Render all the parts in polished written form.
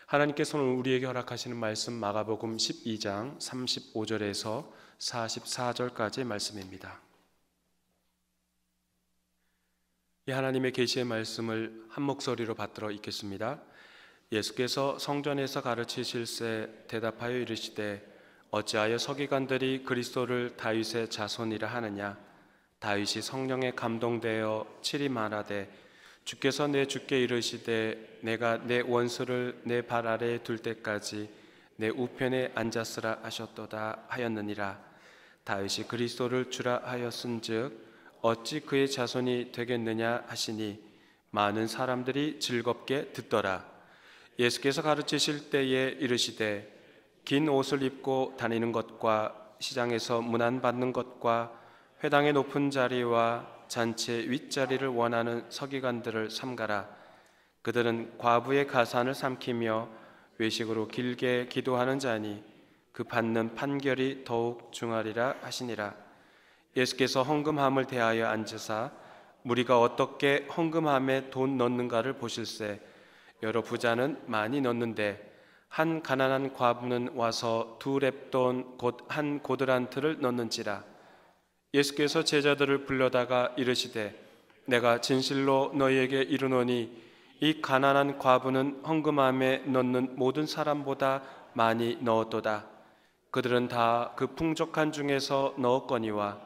하나님께서 오늘 우리에게 허락하시는 말씀 마가복음 12장 35절에서 44절까지의 말씀입니다. 이 하나님의 계시의 말씀을 한 목소리로 받들어 읽겠습니다. 예수께서 성전에서 가르치실새 대답하여 이르시되 어찌하여 서기관들이 그리스도를 다윗의 자손이라 하느냐. 다윗이 성령에 감동되어 치리 말하되 주께서 내 주께 이르시되 내가 내 원수를 내 발 아래에 둘 때까지 내 우편에 앉았으라 하셨도다 하였느니라. 다윗이 그리스도를 주라 하였은즉 어찌 그의 자손이 되겠느냐 하시니 많은 사람들이 즐겁게 듣더라. 예수께서 가르치실 때에 이르시되 긴 옷을 입고 다니는 것과 시장에서 문안받는 것과 회당의 높은 자리와 잔치의 윗자리를 원하는 서기관들을 삼가라. 그들은 과부의 가산을 삼키며 외식으로 길게 기도하는 자니 그 받는 판결이 더욱 중하리라 하시니라. 예수께서 헌금함을 대하여 앉으사 무리가 어떻게 헌금함에 돈 넣는가를 보실세 여러 부자는 많이 넣는데 한 가난한 과부는 와서 2렙돈 곧 한 고드란트를 넣는지라. 예수께서 제자들을 불러다가 이르시되 내가 진실로 너희에게 이르노니 이 가난한 과부는 헌금함에 넣는 모든 사람보다 많이 넣었도다. 그들은 다 그 풍족한 중에서 넣었거니와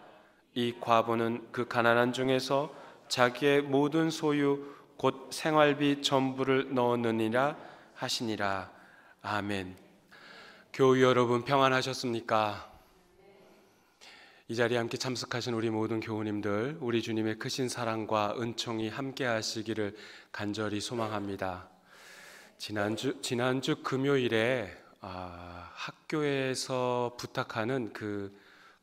이 과부는 그 가난한 중에서 자기의 모든 소유 곧 생활비 전부를 넣었느니라 하시니라. 아멘. 교우 여러분 평안하셨습니까? 이 자리에 함께 참석하신 우리 모든 교우님들, 우리 주님의 크신 사랑과 은총이 함께 하시기를 간절히 소망합니다. 지난주 금요일에 학교에서 부탁하는 그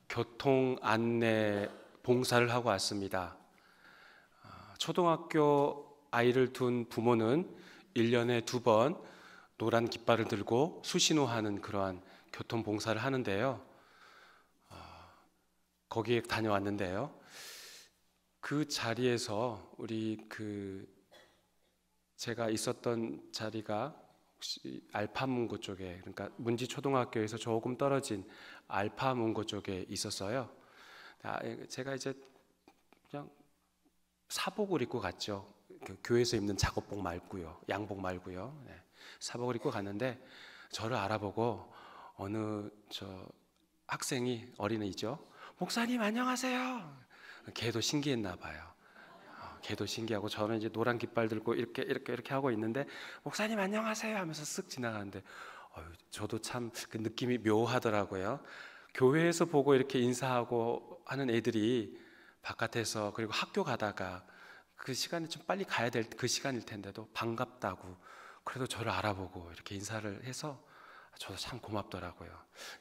교통 안내 봉사를 하고 왔습니다. 초등학교 아이를 둔 부모는 1년에 2번 노란 깃발을 들고 수신호하는 그러한 교통 봉사를 하는데요. 거기에 다녀왔는데요. 그 자리에서 제가 있었던 자리가 혹시 알파문고 쪽에, 그러니까 문지초등학교에서 조금 떨어진 알파문고 쪽에 있었어요. 제가 이제 그냥 사복을 입고 갔죠. 그 교회에서 입는 작업복 말고요, 양복 말고요. 네. 사복을 입고 갔는데 저를 알아보고 어느 학생이 어린이죠. 목사님 안녕하세요. 걔도 신기했나 봐요. 걔도 신기하고 저는 이제 노란 깃발 들고 이렇게 하고 있는데 목사님 안녕하세요 하면서 쓱 지나가는데 저도 참 그 느낌이 묘하더라고요. 교회에서 보고 이렇게 인사하고 하는 애들이 바깥에서 그리고 학교 가다가 그 시간에 좀 빨리 가야 될 그 시간일 텐데도 반갑다고 그래도 저를 알아보고 이렇게 인사를 해서 저도 참 고맙더라고요.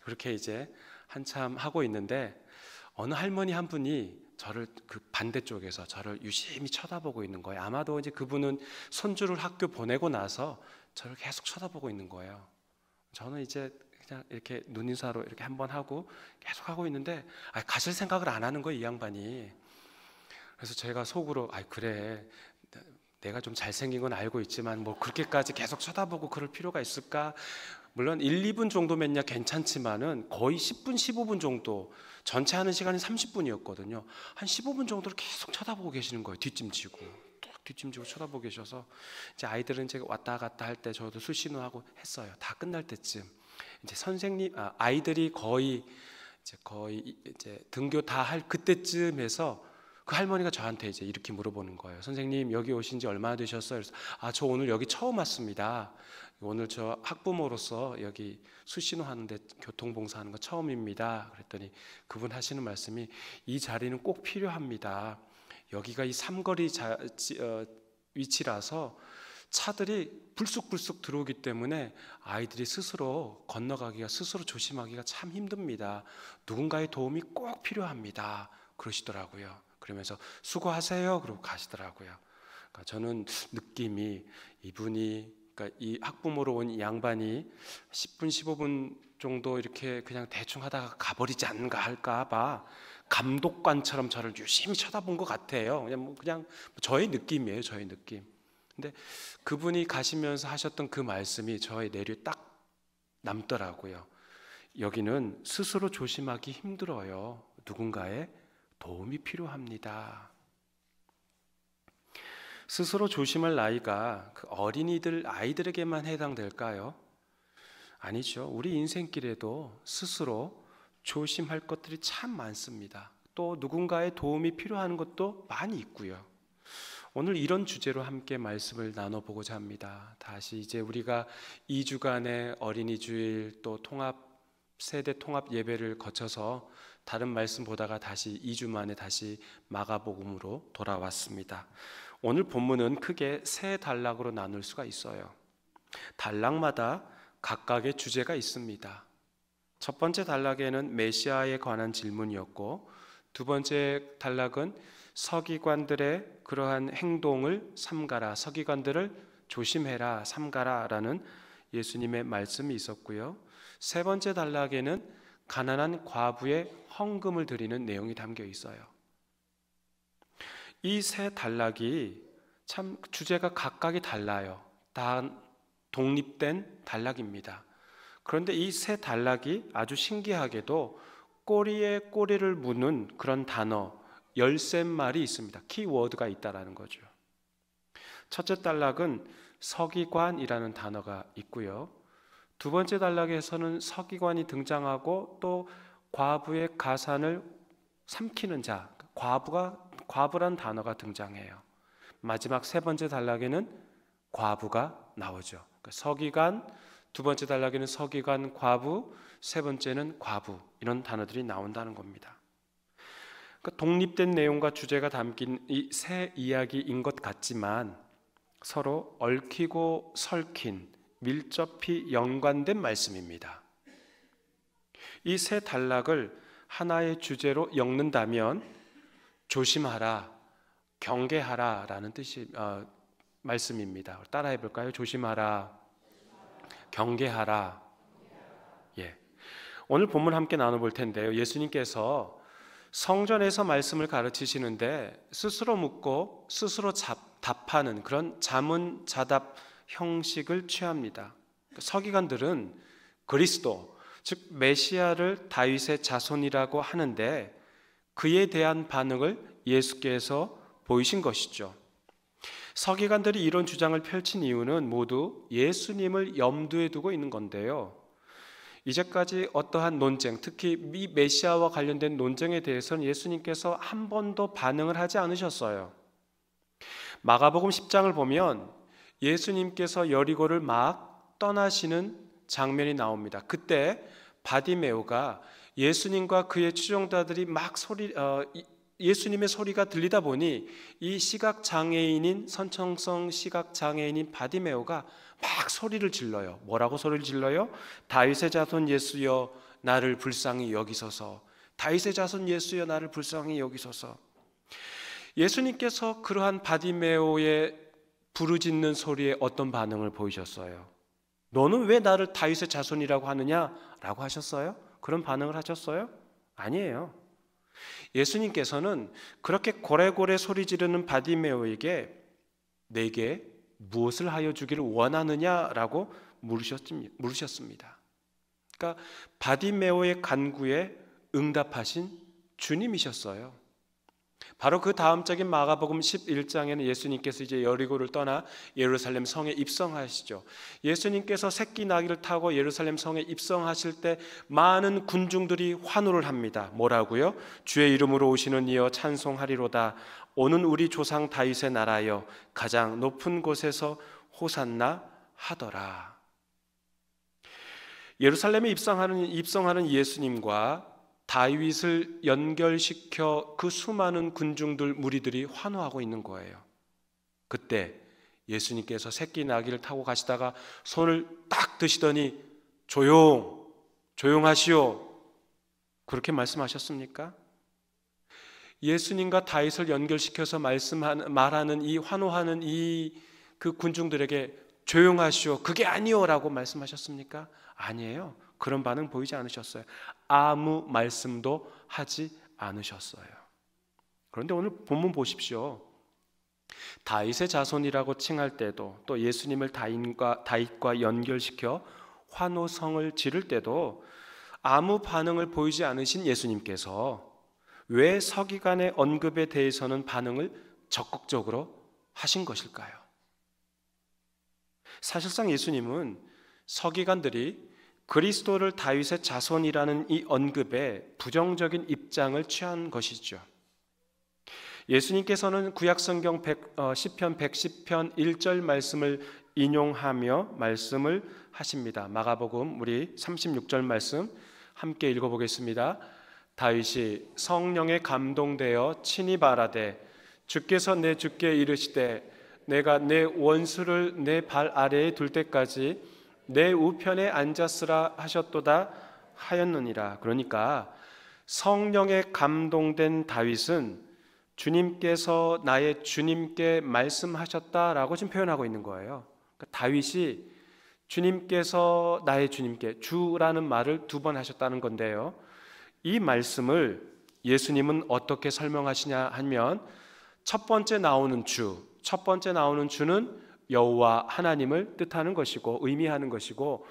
그렇게 이제 한참 하고 있는데 어느 할머니 한 분이 저를 그 반대쪽에서 저를 유심히 쳐다보고 있는 거예요. 아마도 이제 그분은 손주를 학교 보내고 나서 저를 계속 쳐다보고 있는 거예요. 저는 이제 그냥 이렇게 눈인사로 이렇게 한번 하고 계속 하고 있는데 가실 생각을 안 하는 거예요, 이 양반이. 그래서 제가 속으로 그래 내가 좀 잘생긴 건 알고 있지만 뭐 그렇게까지 계속 쳐다보고 그럴 필요가 있을까? 물론 1, 2분 정도면야 괜찮지만은 거의 10분, 15분 정도, 전체 하는 시간이 30분이었거든요. 한 15분 정도를 계속 쳐다보고 계시는 거예요. 뒷짐지고 쳐다보고 계셔서 이제 아이들은 제가 왔다 갔다 할 때 저도 수신호하고 했어요. 다 끝날 때쯤 이제 아이들이 거의 등교 다 할 그때쯤에서 그 할머니가 저한테 이제 이렇게 물어보는 거예요. 선생님 여기 오신 지 얼마나 되셨어요? 그래서 저 오늘 여기 처음 왔습니다. 오늘 저 학부모로서 여기 수신호 하는데 교통봉사하는 거 처음입니다. 그랬더니 그분 하시는 말씀이 이 자리는 꼭 필요합니다. 여기가 이 삼거리 위치라서 차들이 불쑥불쑥 들어오기 때문에 아이들이 스스로 건너가기가 스스로 조심하기가 참 힘듭니다. 누군가의 도움이 꼭 필요합니다. 그러시더라고요. 그러면서 수고하세요 그러고 가시더라고요. 그러니까 저는 느낌이 그러니까 이 학부모로 온 이 양반이 10분 15분 정도 이렇게 그냥 대충 하다가 가버리지 않는가 할까 봐 감독관처럼 저를 유심히 쳐다본 것 같아요. 그냥 저의 느낌이에요. 저의 느낌. 근데 그분이 가시면서 하셨던 그 말씀이 저의 뇌리에 딱 남더라고요. 여기는 스스로 조심하기 힘들어요. 누군가의 도움이 필요합니다. 스스로 조심할 나이가 그 아이들에게만 해당될까요? 아니죠. 우리 인생길에도 스스로 조심할 것들이 참 많습니다. 또 누군가의 도움이 필요한 것도 많이 있고요. 오늘 이런 주제로 함께 말씀을 나눠보고자 합니다. 다시 이제 우리가 2주간의 어린이 주일 또 세대 통합 예배를 거쳐서 다른 말씀 보다가 다시 2주 만에 다시 마가복음으로 돌아왔습니다. 오늘 본문은 크게 세 단락으로 나눌 수가 있어요. 단락마다 각각의 주제가 있습니다. 첫 번째 단락에는 메시아에 관한 질문이었고, 두 번째 단락은 서기관들의 그러한 행동을 삼가라, 서기관들을 조심해라, 삼가라 라는 예수님의 말씀이 있었고요. 세 번째 단락에는 가난한 과부의 헌금을 드리는 내용이 담겨 있어요. 이 세 단락이 참 주제가 각각이 달라요. 다 독립된 단락입니다. 그런데 이 세 단락이 아주 신기하게도 꼬리에 꼬리를 무는 그런 단어 13말이 있습니다. 키워드가 있다라는 거죠. 첫째 단락은 서기관이라는 단어가 있고요. 두 번째 단락에서는 서기관이 등장하고 또 과부의 가산을 삼키는 자, 과부란 단어가 등장해요. 마지막 세 번째 단락에는 과부가 나오죠. 그러니까 서기관, 두 번째 단락에는 서기관, 과부, 세 번째는 과부, 이런 단어들이 나온다는 겁니다. 그러니까 독립된 내용과 주제가 담긴 이 세 이야기인 것 같지만 서로 얽히고 설킨 밀접히 연관된 말씀입니다. 이 세 단락을 하나의 주제로 엮는다면 조심하라, 경계하라 라는 뜻이 말씀입니다. 따라해 볼까요? 조심하라, 경계하라. 예. 오늘 본문 함께 나눠볼 텐데요. 예수님께서 성전에서 말씀을 가르치시는데 스스로 묻고 스스로 답하는 그런 자문자답 형식을 취합니다. 서기관들은 그리스도, 즉 메시아를 다윗의 자손이라고 하는데 그에 대한 반응을 예수께서 보이신 것이죠. 서기관들이 이런 주장을 펼친 이유는 모두 예수님을 염두에 두고 있는 건데요. 이제까지 어떠한 논쟁, 특히 이 메시아와 관련된 논쟁에 대해서는 예수님께서 한 번도 반응을 하지 않으셨어요. 마가복음 10장을 보면 예수님께서 여리고를 막 떠나시는 장면이 나옵니다. 그때 바디메오가 예수님과 그의 추종자들이 막 예수님의 소리가 들리다 보니 이 시각장애인인 선천성 시각장애인인 바디메오가 막 소리를 질러요. 뭐라고 소리를 질러요? 다윗의 자손 예수여 나를 불쌍히 여기소서. 다윗의 자손 예수여 나를 불쌍히 여기소서. 예수님께서 그러한 바디메오의 부르짖는 소리에 어떤 반응을 보이셨어요? 너는 왜 나를 다윗의 자손이라고 하느냐라고 하셨어요? 그런 반응을 하셨어요? 아니에요. 예수님께서는 그렇게 고래고래 소리 지르는 바디메오에게 내게 무엇을 하여 주기를 원하느냐라고 물으셨습니다. 그러니까 바디메오의 간구에 응답하신 주님이셨어요. 바로 그 다음 장인 마가복음 11장에는 예수님께서 이제 여리고를 떠나 예루살렘 성에 입성하시죠. 예수님께서 새끼 나귀를 타고 예루살렘 성에 입성하실 때 많은 군중들이 환호를 합니다. 뭐라고요? 주의 이름으로 오시는 이여 찬송하리로다. 오는 우리 조상 다윗의 나라여 가장 높은 곳에서 호산나 하더라. 예루살렘에 입성하는 예수님과 다윗을 연결시켜 그 수많은 군중들 무리들이 환호하고 있는 거예요. 그때 예수님께서 새끼 나귀를 타고 가시다가 손을 딱 드시더니 조용하시오 그렇게 말씀하셨습니까? 예수님과 다윗을 연결시켜서 말하는 이 환호하는 그 군중들에게 조용하시오 그게 아니오라고 말씀하셨습니까? 아니에요. 그런 반응 보이지 않으셨어요. 아무 말씀도 하지 않으셨어요. 그런데 오늘 본문 보십시오. 다윗의 자손이라고 칭할 때도, 또 예수님을 다윗과 연결시켜 환호성을 지를 때도 아무 반응을 보이지 않으신 예수님께서 왜 서기관의 언급에 대해서는 반응을 적극적으로 하신 것일까요? 사실상 예수님은 서기관들이 그리스도를 다윗의 자손이라는 이 언급에 부정적인 입장을 취한 것이죠. 예수님께서는 구약성경 시편 110편 1절 말씀을 인용하며 말씀을 하십니다. 마가복음 우리 36절 말씀 함께 읽어보겠습니다. 다윗이 성령에 감동되어 친히 말하되 주께서 내 주께 이르시되 내가 내 원수를 내 발 아래에 둘 때까지 내 우편에 앉았으라 하셨도다 하였느니라. 그러니까 성령에 감동된 다윗은 주님께서 나의 주님께 말씀하셨다라고 지금 표현하고 있는 거예요. 그러니까 다윗이 주님께서 나의 주님께, 주라는 말을 2번 하셨다는 건데요, 이 말씀을 예수님은 어떻게 설명하시냐 하면 첫 번째 나오는 주는 여호와 하나님을 뜻하는 것이고 의미하는 것이고,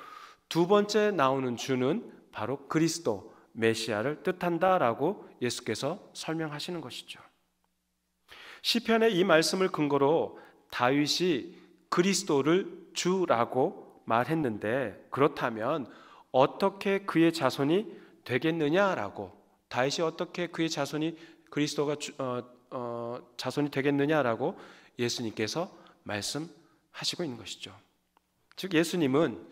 2번째 나오는 주는 바로 그리스도 메시아를 뜻한다라고 예수께서 설명하시는 것이죠. 시편의 이 말씀을 근거로 다윗이 그리스도를 주라고 말했는데, 그렇다면 어떻게 그의 자손이 되겠느냐라고, 다윗이 어떻게 그의 자손이 그리스도가 자손이 되겠느냐라고 예수님께서 말씀하시고 있는 것이죠. 즉 예수님은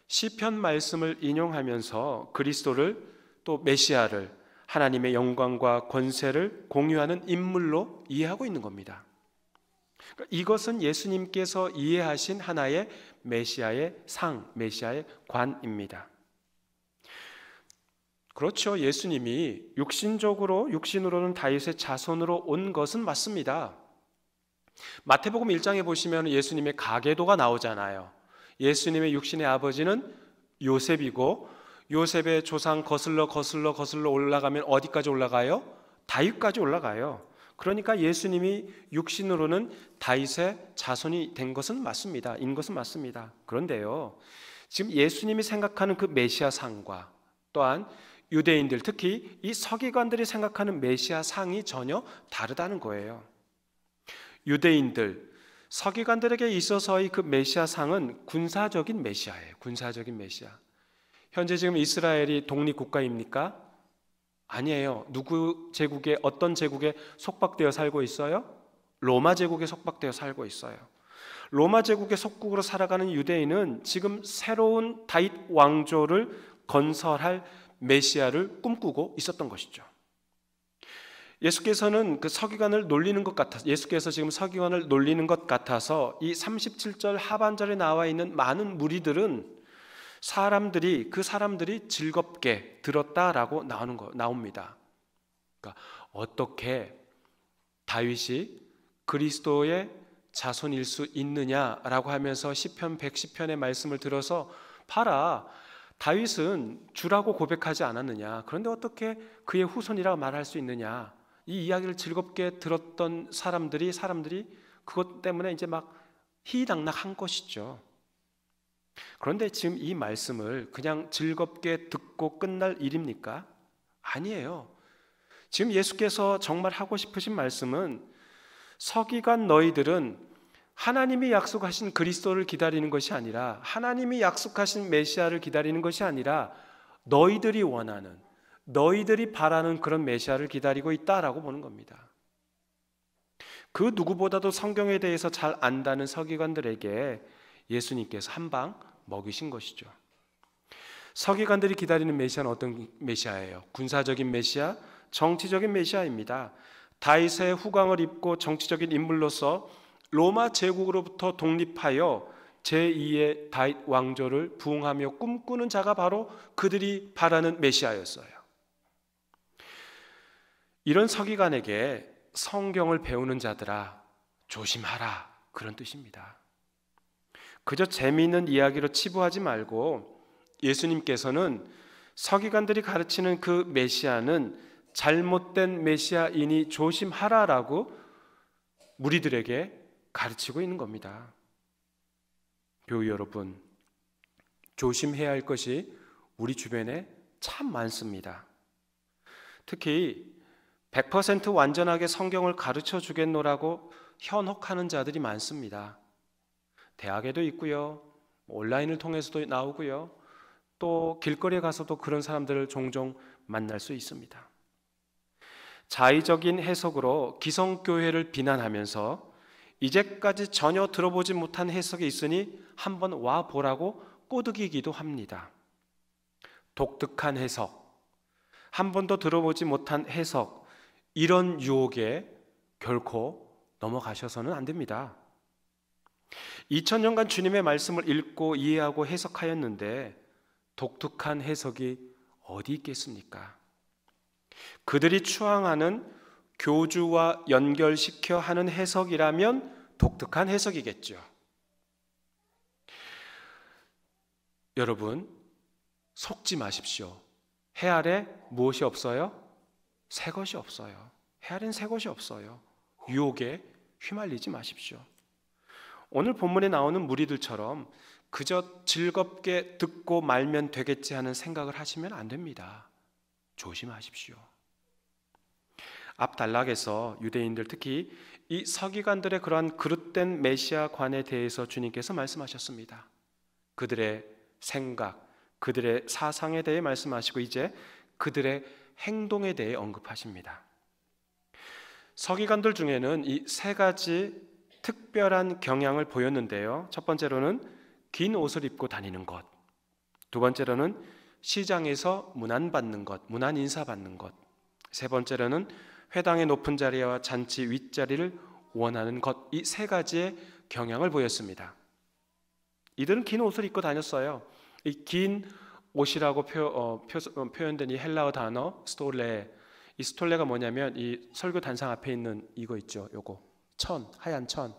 시편 말씀을 인용하면서 그리스도를, 또 메시아를, 하나님의 영광과 권세를 공유하는 인물로 이해하고 있는 겁니다. 이것은 예수님께서 이해하신 하나의 메시아의 상, 메시아의 관입니다. 그렇죠. 예수님이 육신으로는 다윗의 자손으로 온 것은 맞습니다. 마태복음 1장에 보시면 예수님의 가계도가 나오잖아요. 예수님의 육신의 아버지는 요셉이고, 요셉의 조상 거슬러 올라가면 어디까지 올라가요? 다윗까지 올라가요. 그러니까 예수님이 육신으로는 다윗의 자손이 된 것은 맞습니다. 인 것은 맞습니다. 그런데요, 지금 예수님이 생각하는 그 메시아 상과 또한 유대인들, 특히 이 서기관들이 생각하는 메시아 상이 전혀 다르다는 거예요. 유대인들, 서기관들에게 있어서의 그 메시아 상은 군사적인 메시아예요. 군사적인 메시아. 현재 지금 이스라엘이 독립국가입니까? 아니에요. 어떤 제국에 속박되어 살고 있어요? 로마 제국에 속박되어 살고 있어요. 로마 제국의 속국으로 살아가는 유대인은 지금 새로운 다윗 왕조를 건설할 메시아를 꿈꾸고 있었던 것이죠. 예수께서는 예수께서 지금 서기관을 놀리는 것 같아서 이 37절 하반절에 나와 있는 많은 무리들은 그 사람들이 즐겁게 들었다라고 나옵니다. 그러니까 어떻게 다윗이 그리스도의 자손일 수 있느냐라고 하면서 시편 110편의 말씀을 들어서, 봐라, 다윗은 주라고 고백하지 않았느냐, 그런데 어떻게 그의 후손이라고 말할 수 있느냐, 이 이야기를 즐겁게 들었던 사람들이 그것 때문에 이제 막 희희낙낙한 것이죠. 그런데 지금 이 말씀을 그냥 즐겁게 듣고 끝날 일입니까? 아니에요. 지금 예수께서 정말 하고 싶으신 말씀은, 서기관 너희들은 하나님이 약속하신 그리스도를 기다리는 것이 아니라, 하나님이 약속하신 메시아를 기다리는 것이 아니라 너희들이 원하는, 너희들이 바라는 그런 메시아를 기다리고 있다라고 보는 겁니다. 그 누구보다도 성경에 대해서 잘 안다는 서기관들에게 예수님께서 한 방 먹이신 것이죠. 서기관들이 기다리는 메시아는 어떤 메시아예요? 군사적인 메시아, 정치적인 메시아입니다. 다윗의 후광을 입고 정치적인 인물로서 로마 제국으로부터 독립하여 제2의 다윗 왕조를 부흥하며 꿈꾸는 자가 바로 그들이 바라는 메시아였어요. 이런 서기관에게 성경을 배우는 자들아 조심하라, 그런 뜻입니다. 그저 재미있는 이야기로 치부하지 말고 예수님께서는 서기관들이 가르치는 그 메시아는 잘못된 메시아이니 조심하라라고 무리들에게 가르치고 있는 겁니다. 교우 여러분, 조심해야 할 것이 우리 주변에 참 많습니다. 특히 100% 완전하게 성경을 가르쳐 주겠노라고 현혹하는 자들이 많습니다. 대학에도 있고요, 온라인을 통해서도 나오고요, 또 길거리에 가서도 그런 사람들을 종종 만날 수 있습니다. 자의적인 해석으로 기성교회를 비난하면서 이제까지 전혀 들어보지 못한 해석이 있으니 한번 와보라고 꼬드기기도 합니다. 독특한 해석, 한 번도 들어보지 못한 해석, 이런 유혹에 결코 넘어가셔서는 안 됩니다. 2000년간 주님의 말씀을 읽고 이해하고 해석하였는데 독특한 해석이 어디 있겠습니까? 그들이 추앙하는 교주와 연결시켜 하는 해석이라면 독특한 해석이겠죠. 여러분, 속지 마십시오. 해 아래 무엇이 없어요? 새 것이 없어요. 해 아래는 새 것이 없어요. 유혹에 휘말리지 마십시오. 오늘 본문에 나오는 무리들처럼 그저 즐겁게 듣고 말면 되겠지 하는 생각을 하시면 안 됩니다. 조심하십시오. 앞 단락에서 유대인들, 특히 이 서기관들의 그러한 그릇된 메시아관에 대해서 주님께서 말씀하셨습니다. 그들의 생각, 그들의 사상에 대해 말씀하시고 이제 그들의 행동에 대해 언급하십니다. 서기관들 중에는 이 세 가지 특별한 경향을 보였는데요. 첫 번째로는 긴 옷을 입고 다니는 것, 두 번째로는 시장에서 문안받는 것, 문안 인사받는 것, 세 번째로는 회당의 높은 자리와 잔치 윗자리를 원하는 것, 이 세 가지의 경향을 보였습니다. 이들은 긴 옷을 입고 다녔어요. 이 긴 옷이라고 표현된 이 헬라어 단어 스톨레, 이 스톨레가 뭐냐면 이 설교 단상 앞에 있는 이거 있죠, 요거 천, 하얀 천,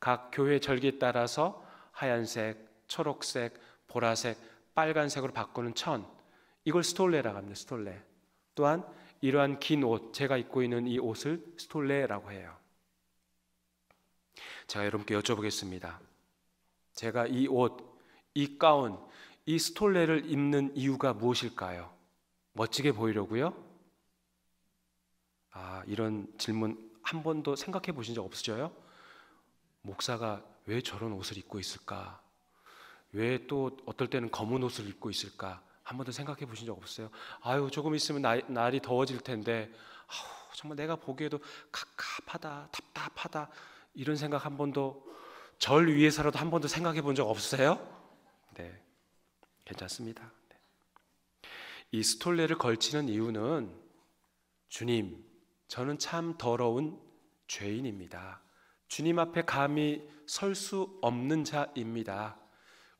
각 교회 절기에 따라서 하얀색, 초록색, 보라색, 빨간색으로 바꾸는 천, 이걸 스톨레라고 합니다. 스톨레. 또한 이러한 긴 옷, 제가 입고 있는 이 옷을 스톨레라고 해요. 제가 여러분께 여쭤보겠습니다. 제가 이 옷, 이 가운, 이 스톨레를 입는 이유가 무엇일까요? 멋지게 보이려고요? 이런 질문 한 번도 생각해 보신 적 없으셔요? 목사가 왜 저런 옷을 입고 있을까? 왜 또 어떨 때는 검은 옷을 입고 있을까? 한 번도 생각해 보신 적 없어요? 조금 있으면 날이 더워질 텐데 정말 내가 보기에도 갑갑하다, 답답하다, 이런 생각 한 번도, 절 위해서라도 한 번도 생각해 본 적 없으세요? 네, 괜찮습니다. 네. 이 스톨레를 걸치는 이유는 주님, 저는 참 더러운 죄인입니다. 주님 앞에 감히 설 수 없는 자입니다.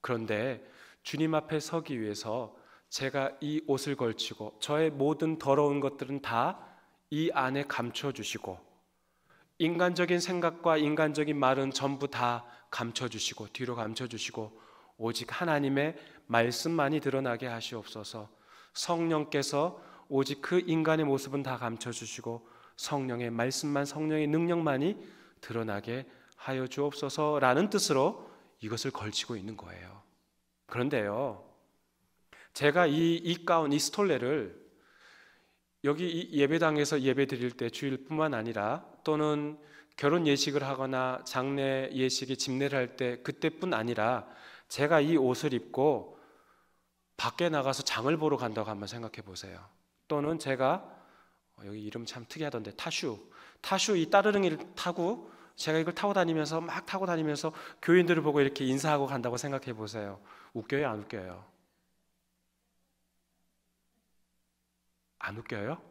그런데 주님 앞에 서기 위해서 제가 이 옷을 걸치고 저의 모든 더러운 것들은 다 이 안에 감춰주시고, 인간적인 생각과 인간적인 말은 전부 다 감춰주시고 뒤로 감춰주시고 오직 하나님의 말씀만이 드러나게 하시옵소서. 성령께서 오직 그 인간의 모습은 다 감춰주시고 성령의 말씀만, 성령의 능력만이 드러나게 하여 주옵소서라는 뜻으로 이것을 걸치고 있는 거예요. 그런데요, 제가 이 가운, 이 스톨레를 여기 이 예배당에서 예배 드릴 때 주일뿐만 아니라 또는 결혼 예식을 하거나 장례 예식에 집례를 할 때 그때뿐 아니라 제가 이 옷을 입고 밖에 나가서 장을 보러 간다고 한번 생각해 보세요. 또는 제가 여기 이름 참 특이하던데 타슈 이 따르릉이를 타고 제가 이걸 타고 다니면서 막 타고 다니면서 교인들을 보고 이렇게 인사하고 간다고 생각해 보세요. 웃겨요, 안 웃겨요? 안 웃겨요?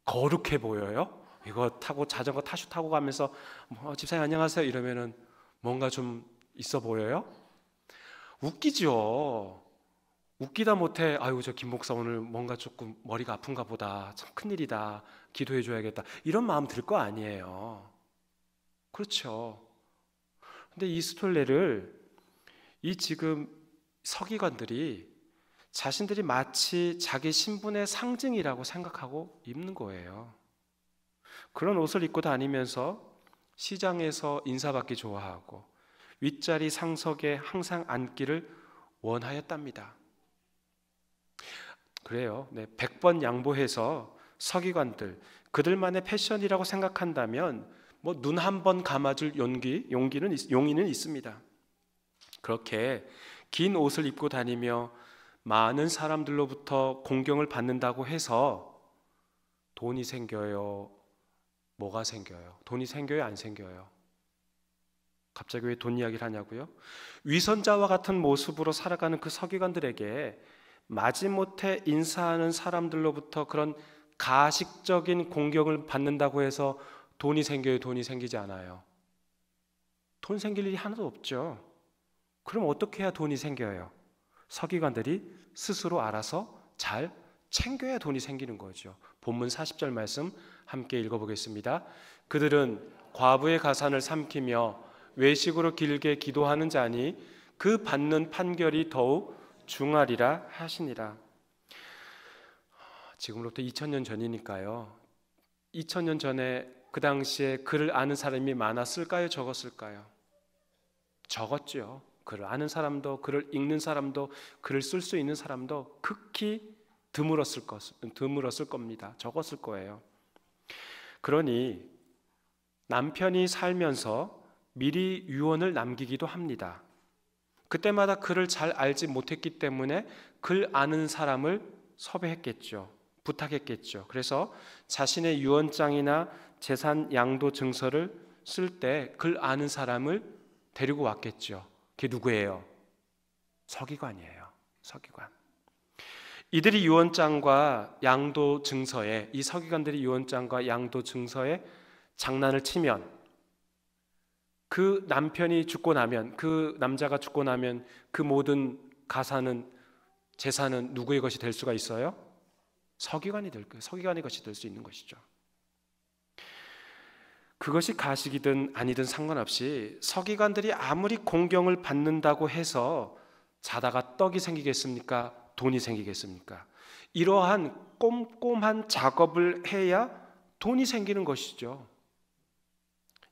거룩해 보여요? 이거 타고 자전거 타슈 타고 가면서 집사님 안녕하세요 이러면은 뭔가 좀 있어 보여요? 웃기죠. 웃기다 못해 저 김 목사 오늘 뭔가 조금 머리가 아픈가 보다, 참 큰일이다, 기도해 줘야겠다, 이런 마음 들 거 아니에요. 그렇죠. 근데 이 스톨레를 이 지금 서기관들이 자신들이 마치 자기 신분의 상징이라고 생각하고 입는 거예요. 그런 옷을 입고 다니면서 시장에서 인사받기 좋아하고 윗자리 상석에 항상 앉기를 원하였답니다. 그래요. 100번 양보해서 서기관들, 그들만의 패션이라고 생각한다면 눈 한 번 감아줄 용의는 있습니다. 그렇게 긴 옷을 입고 다니며 많은 사람들로부터 공경을 받는다고 해서 돈이 생겨요? 뭐가 생겨요? 돈이 생겨요? 안 생겨요? 갑자기 왜 돈 이야기를 하냐고요? 위선자와 같은 모습으로 살아가는 그 서기관들에게 마지못해 인사하는 사람들로부터 그런 가식적인 공경을 받는다고 해서 돈이 생겨요? 돈이 생기지 않아요? 돈 생길 일이 하나도 없죠. 그럼 어떻게 해야 돈이 생겨요? 서기관들이 스스로 알아서 잘 챙겨야 돈이 생기는 거죠. 본문 40절 말씀 함께 읽어보겠습니다. 그들은 과부의 가산을 삼키며 외식으로 길게 기도하는 자니 그 받는 판결이 더욱 중하리라 하시니라. 지금으로부터 2000년 전이니까요. 2000년 전에 그 당시에 글을 아는 사람이 많았을까요? 적었을까요? 적었죠. 글을 아는 사람도, 글을 읽는 사람도, 글을 쓸 수 있는 사람도 극히 드물었을 겁니다. 적었을 거예요. 그러니 남편이 살면서 미리 유언을 남기기도 합니다. 그때마다 글을 잘 알지 못했기 때문에 글 아는 사람을 섭외했겠죠. 부탁했겠죠. 그래서 자신의 유언장이나 재산 양도 증서를 쓸 때 글 아는 사람을 데리고 왔겠죠. 그게 누구예요? 서기관이에요. 서기관. 이들이 유언장과 양도 증서에, 이 서기관들이 유언장과 양도 증서에 장난을 치면, 그 남편이 죽고 나면, 그 남자가 죽고 나면 그 모든 가산은, 재산은 누구의 것이 될 수가 있어요? 서기관이 될 거예요. 서기관의 것이 될 수 있는 것이죠. 그것이 가식이든 아니든 상관없이 서기관들이 아무리 공경을 받는다고 해서 자다가 떡이 생기겠습니까? 돈이 생기겠습니까? 이러한 꼼꼼한 작업을 해야 돈이 생기는 것이죠.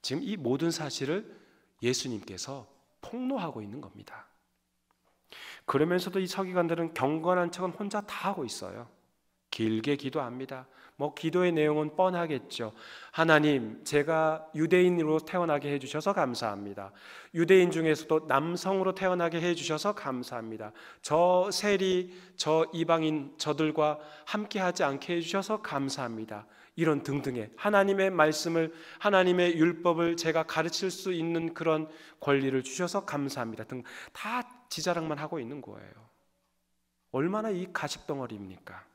지금 이 모든 사실을 예수님께서 폭로하고 있는 겁니다. 그러면서도 이 서기관들은 경건한 척은 혼자 다 하고 있어요. 길게 기도합니다. 기도의 내용은 뻔하겠죠. 하나님, 제가 유대인으로 태어나게 해주셔서 감사합니다. 유대인 중에서도 남성으로 태어나게 해주셔서 감사합니다. 저 세리, 저 이방인, 저들과 함께하지 않게 해주셔서 감사합니다. 이런 등등의 하나님의 말씀을, 하나님의 율법을 제가 가르칠 수 있는 그런 권리를 주셔서 감사합니다. 등 다 지자랑만 하고 있는 거예요. 얼마나 이 가식덩어리입니까?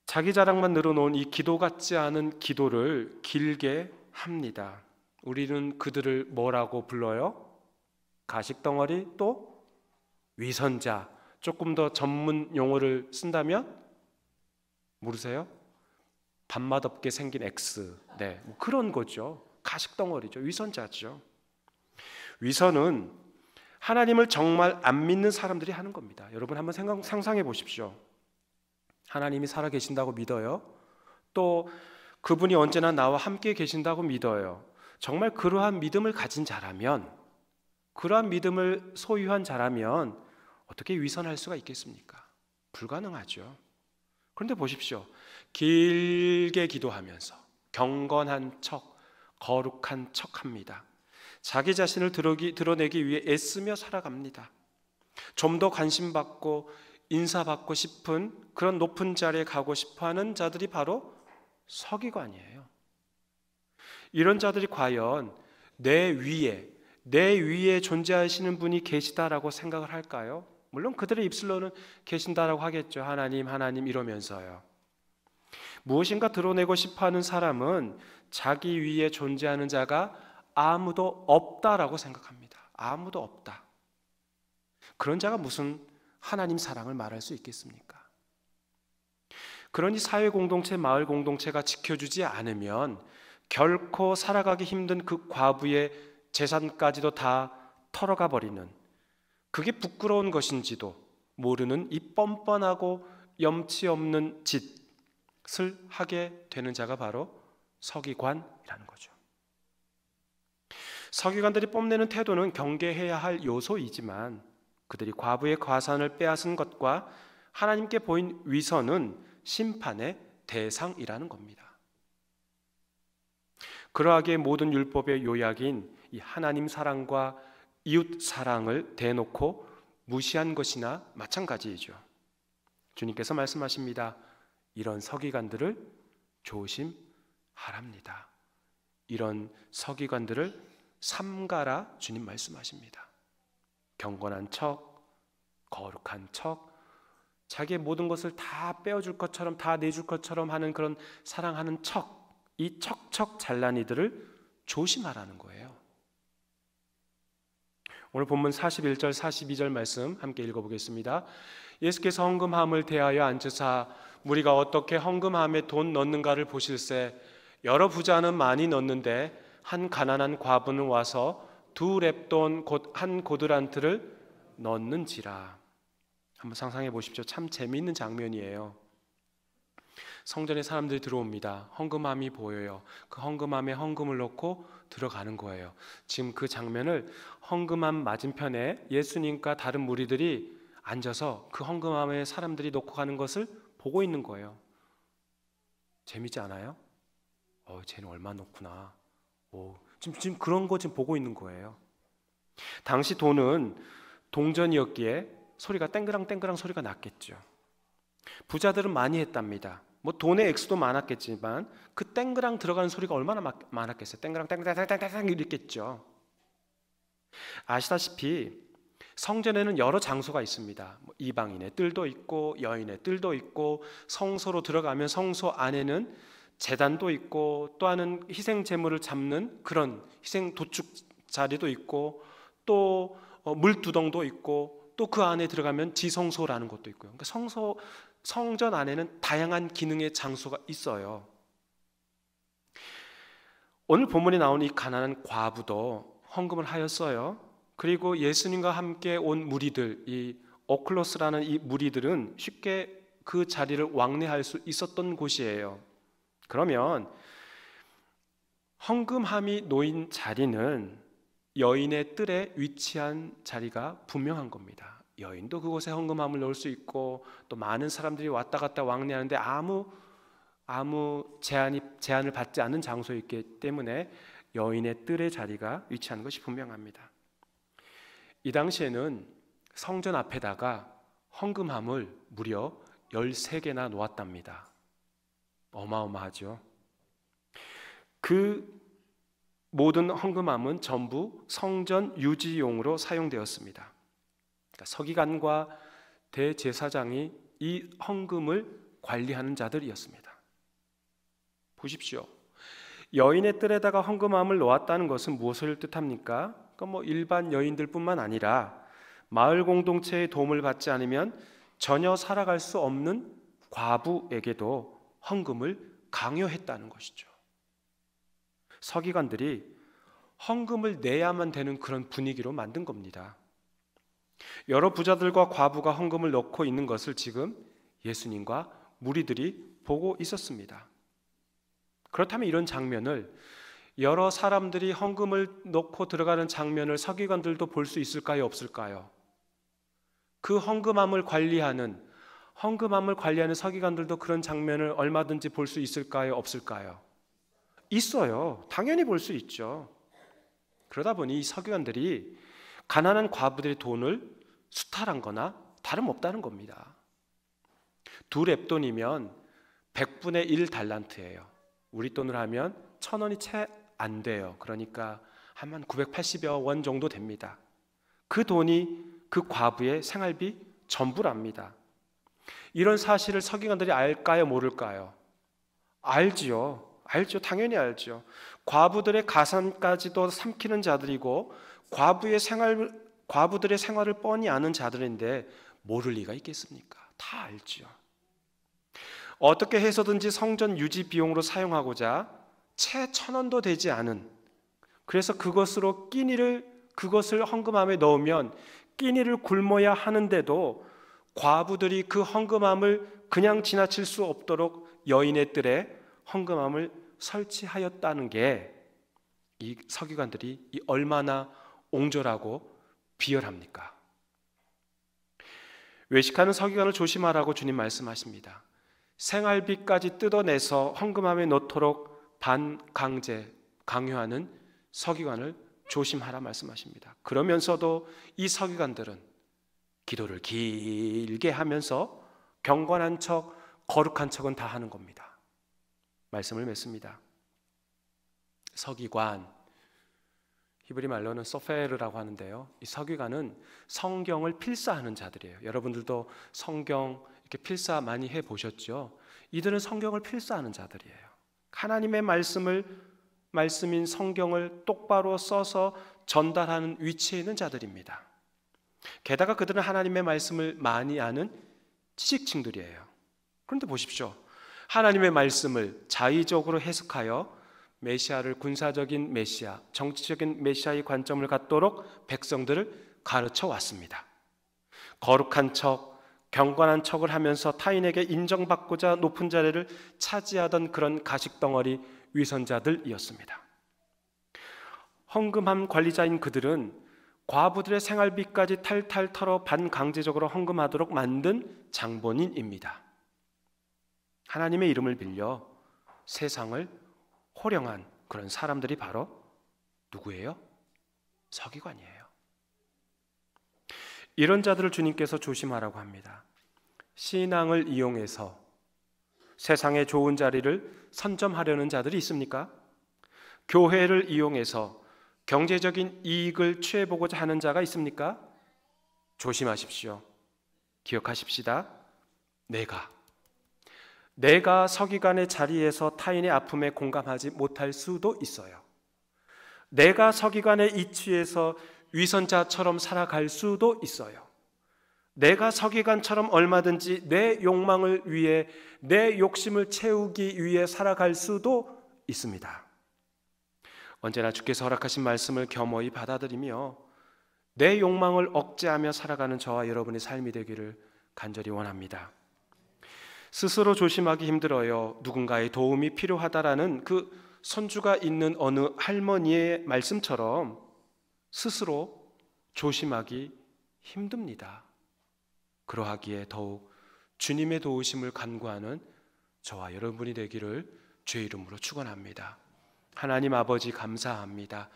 자기 자랑만 늘어놓은 이 기도 같지 않은 기도를 길게 합니다. 우리는 그들을 뭐라고 불러요? 가식덩어리, 또 위선자. 조금 더 전문 용어를 쓴다면 모르세요? 밥맛 없게 생긴 X. 그런 거죠. 가식덩어리죠. 위선자죠. 위선은 하나님을 정말 안 믿는 사람들이 하는 겁니다. 여러분 한번 상상해 보십시오. 하나님이 살아계신다고 믿어요. 또 그분이 언제나 나와 함께 계신다고 믿어요. 정말 그러한 믿음을 가진 자라면, 그러한 믿음을 소유한 자라면 어떻게 위선할 수가 있겠습니까? 불가능하죠. 그런데 보십시오. 길게 기도하면서 경건한 척, 거룩한 척합니다. 자기 자신을 드러내기 위해 애쓰며 살아갑니다. 좀 더 관심받고 인사받고 싶은 그런 높은 자리에 가고 싶어하는 자들이 바로 서기관이에요. 이런 자들이 과연 내 위에 존재하시는 분이 계시다라고 생각을 할까요? 물론 그들의 입술로는 계신다라고 하겠죠. 하나님, 하나님 이러면서요. 무엇인가 드러내고 싶어하는 사람은 자기 위에 존재하는 자가 아무도 없다라고 생각합니다. 아무도 없다. 그런 자가 무슨 하나님 사랑을 말할 수 있겠습니까? 그러니 사회 공동체, 마을 공동체가 지켜주지 않으면 결코 살아가기 힘든 그 과부의 재산까지도 다 털어가 버리는, 그게 부끄러운 것인지도 모르는 이 뻔뻔하고 염치 없는 짓을 하게 되는 자가 바로 서기관이라는 거죠. 서기관들이 뽐내는 태도는 경계해야 할 요소이지만 그들이 과부의 과산을 빼앗은 것과 하나님께 보인 위선은 심판의 대상이라는 겁니다. 그러하기에 모든 율법의 요약인 이 하나님 사랑과 이웃 사랑을 대놓고 무시한 것이나 마찬가지이죠. 주님께서 말씀하십니다. 이런 서기관들을 조심하랍니다. 이런 서기관들을 삼가라 주님 말씀하십니다. 경건한 척, 거룩한 척, 자기의 모든 것을 다 빼어줄 것처럼, 다 내줄 것처럼 하는 그런 사랑하는 척, 이 척척 잘난 이들을 조심하라는 거예요. 오늘 본문 41절 42절 말씀 함께 읽어보겠습니다. 예수께서 헌금함을 대하여 앉으사 무리가 어떻게 헌금함에 돈 넣는가를 보실새 여러 부자는 많이 넣는데 한 가난한 과부는 와서 2렙돈 곧 한 고드란트를 넣는지라. 한번 상상해 보십시오. 참 재미있는 장면이에요. 성전에 사람들이 들어옵니다. 헌금함이 보여요. 그 헌금함에 헌금을 넣고 들어가는 거예요. 지금 그 장면을 헌금함 맞은편에 예수님과 다른 무리들이 앉아서 그 헌금함에 사람들이 넣고 가는 것을 보고 있는 거예요. 재밌지 않아요? 쟤는 얼마 넣구나. 지금 그런 거 지금 보고 있는 거예요. 당시 돈은 동전이었기에 소리가 땡그랑 소리가 났겠죠. 부자들은 많이 했답니다. 뭐 돈의 액수도 많았겠지만 그 땡그랑 들어가는 소리가 얼마나 많았겠어요. 땡그랑 이랬겠죠. 아시다시피 성전에는 여러 장소가 있습니다. 이방인의 뜰도 있고 여인의 뜰도 있고 성소로 들어가면 성소 안에는 제단도 있고 또 하는 희생 제물을 잡는 그런 희생 도축 자리도 있고 또 물두덩도 있고 또 그 안에 들어가면 지성소라는 것도 있고요. 그러니까 성전 안에는 다양한 기능의 장소가 있어요. 오늘 본문에 나온 이 가난한 과부도 헌금을 하였어요. 그리고 예수님과 함께 온 무리들, 이 오클로스라는 이 무리들은 쉽게 그 자리를 왕래할 수 있었던 곳이에요. 그러면 헌금함이 놓인 자리는 여인의 뜰에 위치한 자리가 분명한 겁니다. 여인도 그곳에 헌금함을 넣을 수 있고 또 많은 사람들이 왔다 갔다 왕래하는데 아무 제한을 받지 않는 장소였기 때문에 여인의 뜰의 자리가 위치하는 것이 분명합니다. 이 당시에는 성전 앞에다가 헌금함을 무려 13개나 놓았답니다. 어마어마하죠. 그 모든 헌금함은 전부 성전 유지용으로 사용되었습니다. 그러니까 서기관과 대제사장이 이 헌금을 관리하는 자들이었습니다. 보십시오. 여인의 뜰에다가 헌금함을 놓았다는 것은 무엇을 뜻합니까? 그러니까 일반 여인들뿐만 아니라 마을 공동체의 도움을 받지 않으면 전혀 살아갈 수 없는 과부에게도 헌금을 강요했다는 것이죠. 서기관들이 헌금을 내야만 되는 그런 분위기로 만든 겁니다. 여러 부자들과 과부가 헌금을 넣고 있는 것을 지금 예수님과 무리들이 보고 있었습니다. 그렇다면 이런 장면을 여러 사람들이 헌금을 넣고 들어가는 장면을 서기관들도 볼 수 있을까요? 없을까요? 그 헌금함을 관리하는 서기관들도 그런 장면을 얼마든지 볼 수 있을까요? 없을까요? 있어요. 당연히 볼 수 있죠. 그러다 보니 이 서기관들이 가난한 과부들의 돈을 수탈한 거나 다름없다는 겁니다. 2렙돈이면 100분의 1달란트예요. 우리 돈으로 하면 1,000원이 채 안 돼요. 그러니까 한 980여 원 정도 됩니다. 그 돈이 그 과부의 생활비 전부랍니다. 이런 사실을 서기관들이 알까요? 모를까요? 알지요. 당연히 알죠. 과부들의 가산까지도 삼키는 자들이고 과부들의 생활을 뻔히 아는 자들인데 모를 리가 있겠습니까? 다 알죠. 어떻게 해서든지 성전 유지 비용으로 사용하고자 채 1,000원도 되지 않은, 그래서 그것을 헌금함에 넣으면 끼니를 굶어야 하는데도 과부들이 그 헌금함을 그냥 지나칠 수 없도록 여인의 뜰에 헌금함을 설치하였다는 게 이 서기관들이 얼마나 옹졸하고 비열합니까? 외식하는 서기관을 조심하라고 주님 말씀하십니다. 생활비까지 뜯어내서 헌금함에 넣도록 반강제 강요하는 서기관을 조심하라 말씀하십니다. 그러면서도 이 서기관들은 기도를 길게 하면서 경건한 척, 거룩한 척은 다 하는 겁니다. 말씀을 맺습니다. 서기관, 히브리 말로는 소페르라고 하는데요, 이 서기관은 성경을 필사하는 자들이에요. 여러분들도 성경 이렇게 필사 많이 해보셨죠? 이들은 성경을 필사하는 자들이에요. 하나님의 말씀인 성경을 똑바로 써서 전달하는 위치에 있는 자들입니다. 게다가 그들은 하나님의 말씀을 많이 아는 지식층들이에요. 그런데 보십시오. 하나님의 말씀을 자의적으로 해석하여 메시아를 군사적인 메시아, 정치적인 메시아의 관점을 갖도록 백성들을 가르쳐 왔습니다. 거룩한 척, 경건한 척을 하면서 타인에게 인정받고자 높은 자리를 차지하던 그런 가식덩어리 위선자들이었습니다. 헌금함 관리자인 그들은 과부들의 생활비까지 탈탈 털어 반강제적으로 헌금하도록 만든 장본인입니다. 하나님의 이름을 빌려 세상을 호령한 그런 사람들이 바로 누구예요? 서기관이에요. 이런 자들을 주님께서 조심하라고 합니다. 신앙을 이용해서 세상의 좋은 자리를 선점하려는 자들이 있습니까? 교회를 이용해서 경제적인 이익을 취해보고자 하는 자가 있습니까? 조심하십시오. 기억하십시다. 내가 서기관의 자리에서 타인의 아픔에 공감하지 못할 수도 있어요. 내가 서기관의 이치에서 위선자처럼 살아갈 수도 있어요. 내가 서기관처럼 얼마든지 내 욕망을 위해, 내 욕심을 채우기 위해 살아갈 수도 있습니다. 언제나 주께서 허락하신 말씀을 겸허히 받아들이며 내 욕망을 억제하며 살아가는 저와 여러분의 삶이 되기를 간절히 원합니다. 스스로 조심하기 힘들어요. 누군가의 도움이 필요하다라는 그 손주가 있는 어느 할머니의 말씀처럼 스스로 조심하기 힘듭니다. 그러하기에 더욱 주님의 도우심을 간구하는 저와 여러분이 되기를 주의 이름으로 축원합니다. 하나님 아버지 감사합니다.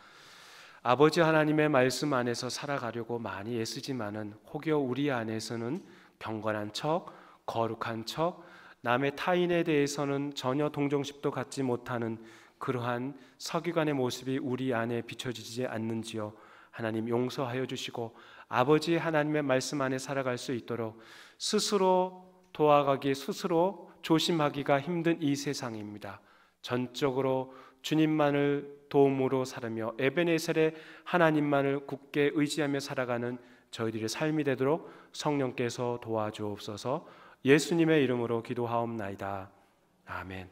아버지 하나님의 말씀 안에서 살아가려고 많이 애쓰지만은 혹여 우리 안에서는 경건한 척, 거룩한 척, 남의 타인에 대해서는 전혀 동정심도 갖지 못하는 그러한 서기관의 모습이 우리 안에 비춰지지 않는지요. 하나님 용서하여 주시고 아버지 하나님의 말씀 안에 살아갈 수 있도록 스스로 도와가기, 스스로 조심하기가 힘든 이 세상입니다. 전적으로 주님만을 도움으로 살으며 에베네셀의 하나님만을 굳게 의지하며 살아가는 저희들의 삶이 되도록 성령께서 도와주옵소서. 예수님의 이름으로 기도하옵나이다. 아멘.